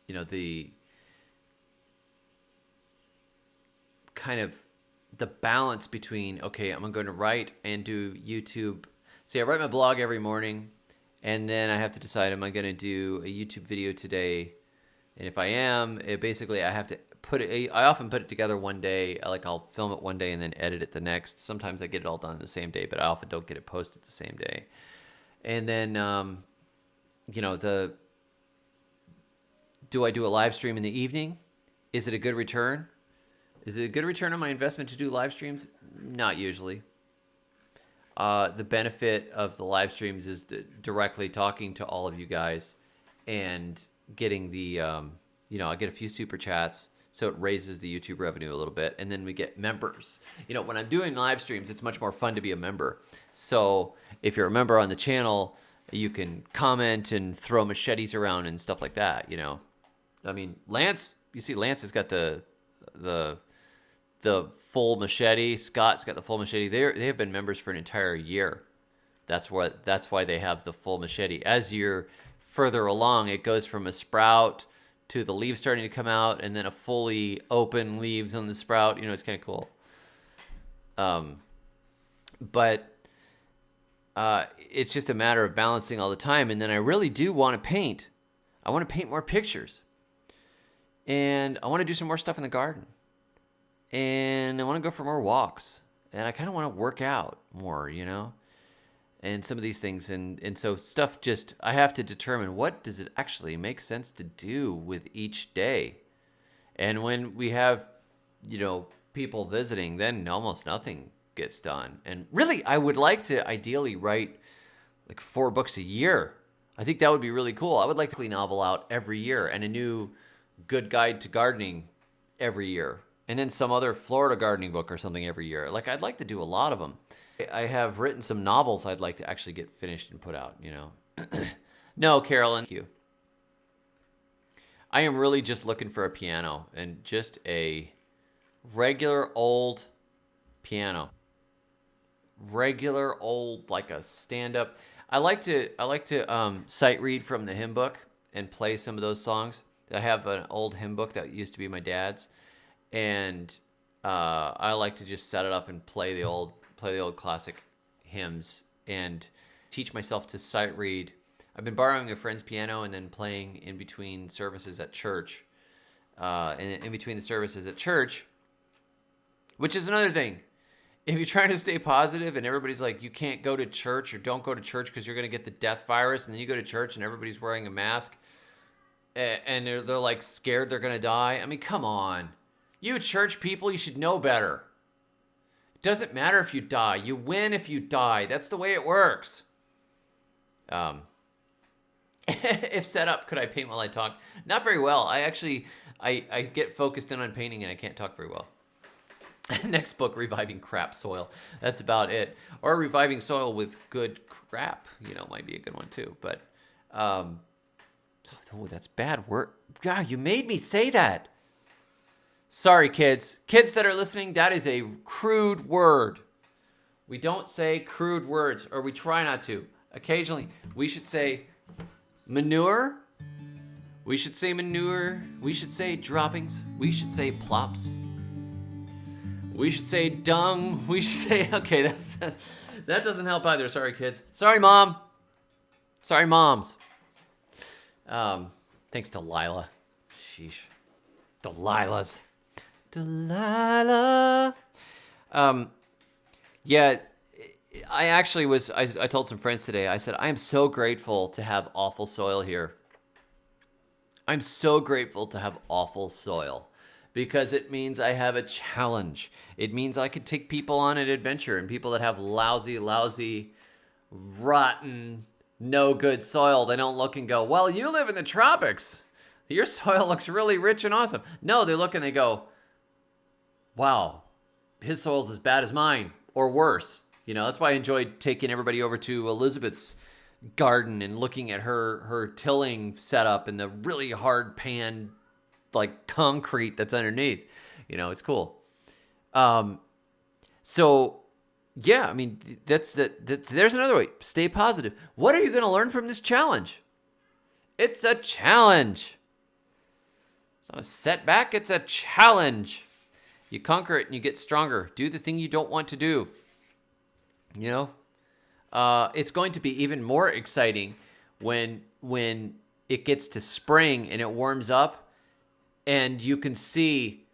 the kind of the balance between, okay, I'm going to write and do YouTube. See, I write my blog every morning, and then I have to decide, am I going to do a YouTube video today? And if I am, I have to I often put it together one day. Like, I'll film it one day and then edit it the next. Sometimes I get it all done the same day, but I often don't get it posted the same day. And then, do I do a live stream in the evening? Is it a good return? Is it a good return on my investment to do live streams? Not usually. The benefit of the live streams is directly talking to all of you guys and getting the, I get a few super chats, so it raises the YouTube revenue a little bit, and then we get members. When I'm doing live streams, it's much more fun to be a member. So if you're a member on the channel, you can comment and throw machetes around and stuff like that. I mean, Lance, you see, Lance has got the full machete. Scott's got the full machete. They have been members for an entire year. That's why they have the full machete. As you're further along, it goes from a sprout to the leaves starting to come out, and then a fully open leaves on the sprout. It's kind of cool. But it's just a matter of balancing all the time. And then I really do want to paint. I want to paint more pictures. And I want to do some more stuff in the garden. And I want to go for more walks. And I kind of want to work out more, and some of these things. And so stuff I have to determine, what does it actually make sense to do with each day? And when we have, people visiting, then almost nothing gets done. And really, I would like to ideally write like 4 books a year. I think that would be really cool. I would like a novel out every year, and a new good guide to gardening every year. And then some other Florida gardening book or something every year. Like, I'd like to do a lot of them. I have written some novels I'd like to actually get finished and put out, No, Carolyn, thank you. I am really just looking for a piano, and just a regular old piano. Regular old, like a stand-up. I like to sight read from the hymn book and play some of those songs. I have an old hymn book that used to be my dad's, and I like to just set it up and play the old classic hymns and teach myself to sight read. I've been borrowing a friend's piano and then playing in between services at church. And in between the services at church, which is another thing. If you're trying to stay positive and everybody's like, you can't go to church or don't go to church because you're going to get the death virus, and then you go to church and everybody's wearing a mask and they're like scared they're going to die. I mean, come on. You church people, you should know better. It doesn't matter if you die. You win if you die. That's the way it works. If set up, could I paint while I talk? Not very well. I get focused in on painting and I can't talk very well. Next book, Reviving Crap Soil. That's about it. Or Reviving Soil with Good Crap, might be a good one too. But, that's bad word. God, you made me say that. Sorry, kids. Kids that are listening, that is a crude word. We don't say crude words, or we try not to. Occasionally, we should say manure. We should say manure. We should say droppings. We should say plops. We should say dung. We should say, okay, that doesn't help either. Sorry, kids. Sorry, Mom. Sorry, moms. Thanks to Lila. Sheesh. Delilahs. Delilah. Yeah, I told some friends today, I said, I am so grateful to have awful soil here. I'm so grateful to have awful soil. Because it means I have a challenge. It means I could take people on an adventure, and people that have lousy, rotten, no good soil, they don't look and go, well, you live in the tropics. Your soil looks really rich and awesome. No, they look and they go, wow, his soil's as bad as mine, or worse. That's why I enjoyed taking everybody over to Elizabeth's garden and looking at her tilling setup and the really hard pan like concrete that's underneath. It's cool. So yeah, I mean, there's another way. Stay positive. What are you going to learn from this challenge? It's a challenge. It's not a setback. It's a challenge. You conquer it and you get stronger. Do the thing you don't want to do. It's going to be even more exciting when it gets to spring and it warms up, and you can see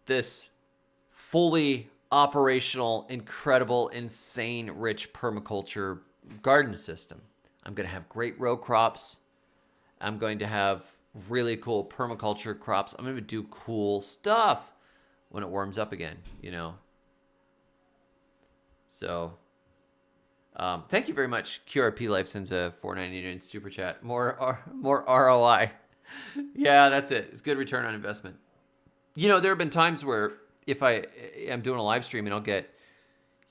this fully operational, incredible, insane, rich permaculture garden system. I'm going to have great row crops. I'm going to have really cool permaculture crops. I'm going to do cool stuff when it warms up again, So, thank you very much. QRP Life sends a $4.99 super chat. More ROI. Yeah, that's it. It's good return on investment. There have been times where if I am doing a live stream and I'll get,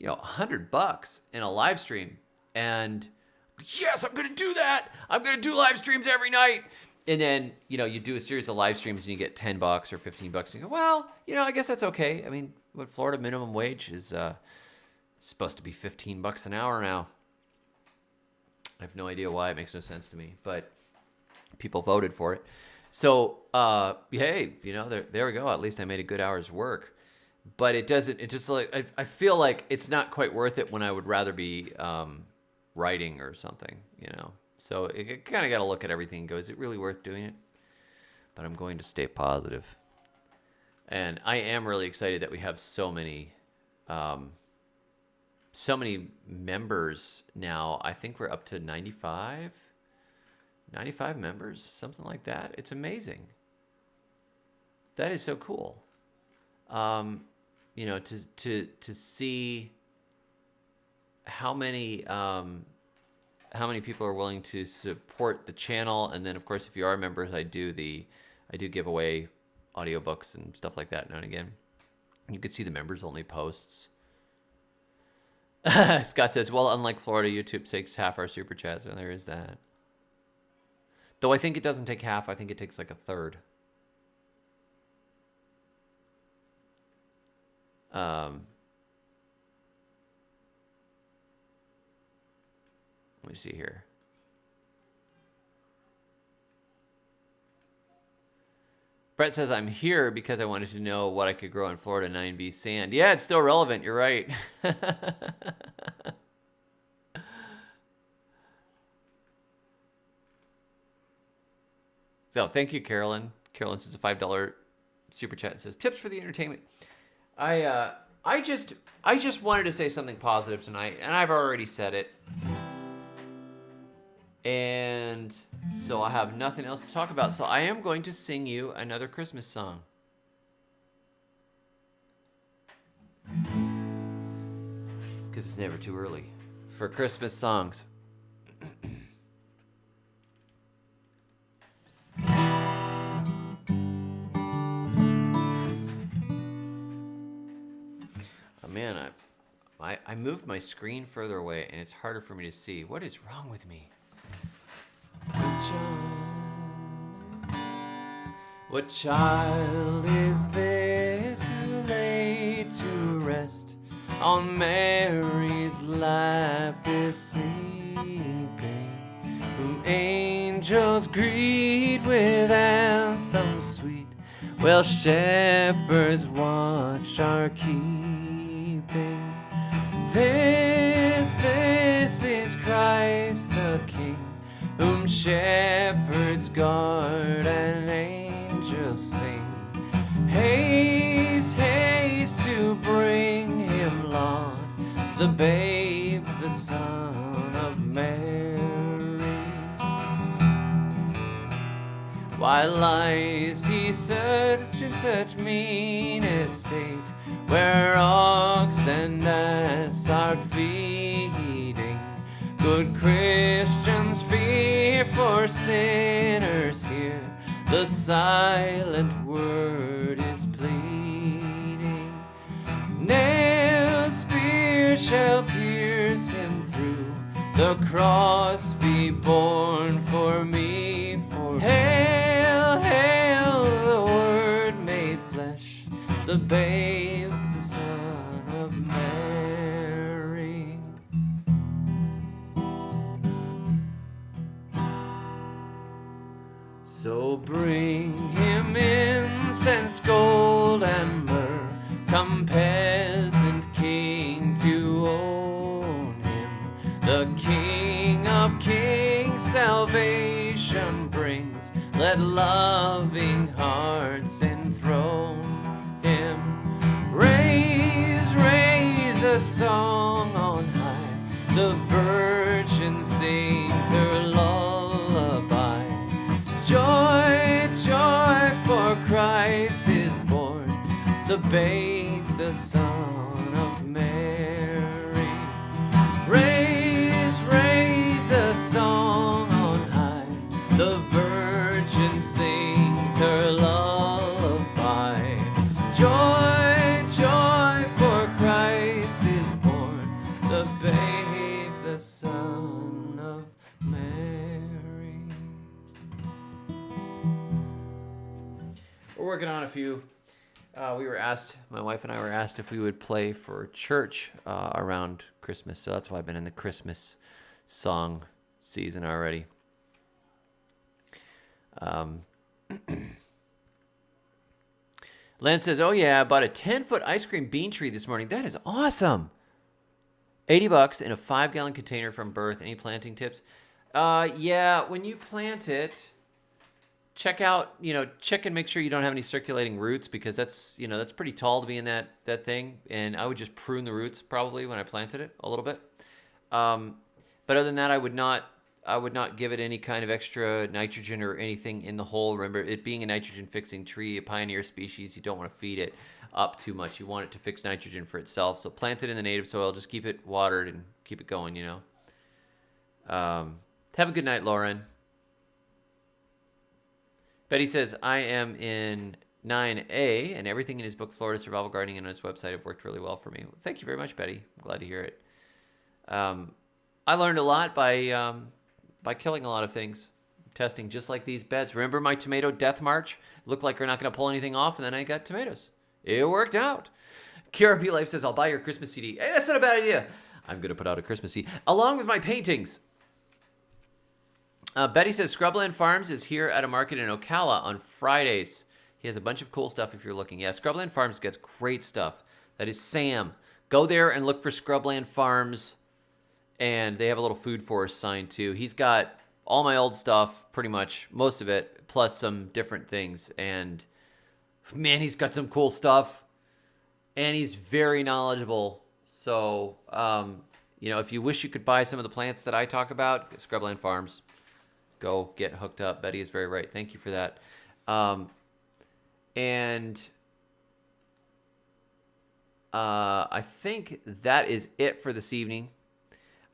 $100 in a live stream, and yes, I'm going to do that. I'm going to do live streams every night. And then, you do a series of live streams and you get $10 or $15 and you go, well, I guess that's okay. I mean, what Florida minimum wage is supposed to be $15 an hour now. I have no idea why. It makes no sense to me, but people voted for it. So, hey, there we go. At least I made a good hour's work. But it just like, I feel like it's not quite worth it when I would rather be writing or something, So it kind of got to look at everything and go, is it really worth doing it? But I'm going to stay positive. And I am really excited that we have so many members now. I think we're up to 95 members, something like that. It's amazing. That is so cool. To see how many people are willing to support the channel. And then of course, if you are members, I do give away audiobooks and stuff like that now and again. You could see the members only posts. Scott says, well, unlike Florida, YouTube takes half our super chats, so there is that. Though I think it doesn't take half. I think it takes like a third. Let me see here. Brett says, I'm here because I wanted to know what I could grow in Florida 9B sand. Yeah, it's still relevant. You're right. So thank you, Carolyn. Carolyn says a $5 super chat and says, tips for the entertainment. I just wanted to say something positive tonight, and I've already said it. And so I have nothing else to talk about. So I am going to sing you another Christmas song. Because it's never too early for Christmas songs. Oh man, I moved my screen further away and it's harder for me to see. What is wrong with me? What child is this who lay to rest on Mary's lap is sleeping, whom angels greet with anthems sweet, while shepherds watch are keeping? This is Christ the King, whom shepherds guard and angels sing. Haste, haste to bring him, Lord, the babe, the Son of Mary. Why lies he such in such mean estate, where ox and ass are feeding? Good Christians fear, for sinners hear, the silent word is pleading. Nail spear shall pierce him through, the cross be borne for me, for hail, hail, the word made flesh, the babe, the Son of Mary. So bring him incense, gold, and myrrh, come peasant king to own him. The King of kings salvation brings, let loving hearts enthrone him. Raise, raise a song on high, the Virgin sings her lullaby. Joy, joy, for Christ is born, the babe, the Son of Mary. Raise, raise a song on high, the Virgin sings her lullaby. Joy, joy, for Christ is born, the babe, the Son of Mary. We're working on a few. We were asked, my wife and I were asked if we would play for church around Christmas. So that's why I've been in the Christmas song season already. Lance says, oh yeah, I bought a 10-foot ice cream bean tree this morning. That is awesome. $80 in a 5-gallon container from Birth. Any planting tips? Yeah, when you plant it, check and make sure you don't have any circulating roots, because that's pretty tall to be in that thing. And I would just prune the roots probably when I planted it a little bit. But other than that, I would not give it any kind of extra nitrogen or anything in the hole. Remember, it being a nitrogen fixing tree, a pioneer species, you don't want to feed it up too much. You want it to fix nitrogen for itself. So plant it in the native soil, just keep it watered and keep it going, Have a good night, Lauren. Betty says, I am in 9A, and everything in his book, Florida Survival Gardening, and on his website have worked really well for me. Well, thank you very much, Betty. I'm glad to hear it. I learned a lot by killing a lot of things, testing just like these beds. Remember my tomato death march? Looked like we're not going to pull anything off, and then I got tomatoes. It worked out. Kira P. Life says, I'll buy your Christmas CD. Hey, that's not a bad idea. I'm going to put out a Christmas CD along with my paintings. Betty says, Scrubland Farms is here at a market in Ocala on Fridays. He has a bunch of cool stuff if you're looking. Yeah, Scrubland Farms gets great stuff. That is Sam. Go there and look for Scrubland Farms. And they have a little food forest sign too. He's got all my old stuff, pretty much, most of it, plus some different things. And man, he's got some cool stuff. And he's very knowledgeable. So, if you wish you could buy some of the plants that I talk about, Scrubland Farms. Go get hooked up. Betty is very right. Thank you for that. I think that is it for this evening.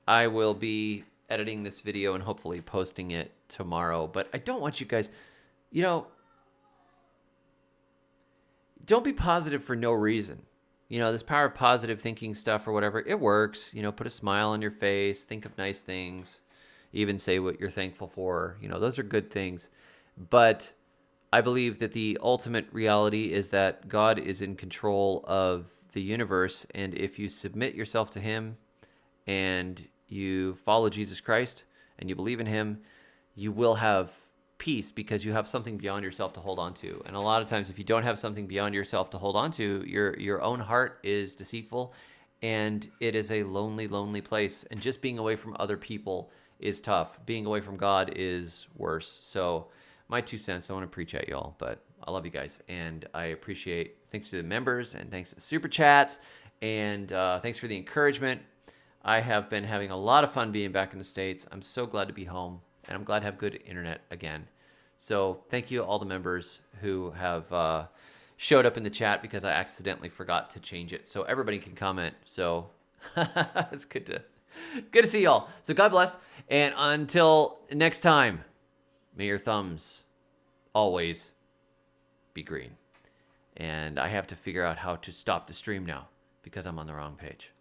I will be editing this video and hopefully posting it tomorrow. But I don't want you guys, don't be positive for no reason. This power of positive thinking stuff or whatever, it works. Put a smile on your face, think of nice things, even say what you're thankful for. Those are good things. But I believe that the ultimate reality is that God is in control of the universe. And if you submit yourself to him and you follow Jesus Christ and you believe in him, you will have peace because you have something beyond yourself to hold on to. And a lot of times, if you don't have something beyond yourself to hold on to, your own heart is deceitful and it is a lonely, lonely place. And just being away from other people is tough. Being away from God is worse. So my 2 cents, I want to preach at y'all, but I love you guys. And I appreciate, thanks to the members and thanks to the super chats. And thanks for the encouragement. I have been having a lot of fun being back in the States. I'm so glad to be home, and I'm glad to have good internet again. So thank you to all the members who have showed up in the chat because I accidentally forgot to change it so everybody can comment. So it's good to see y'all. So God bless, and until next time, may your thumbs always be green. And I have to figure out how to stop the stream now because I'm on the wrong page.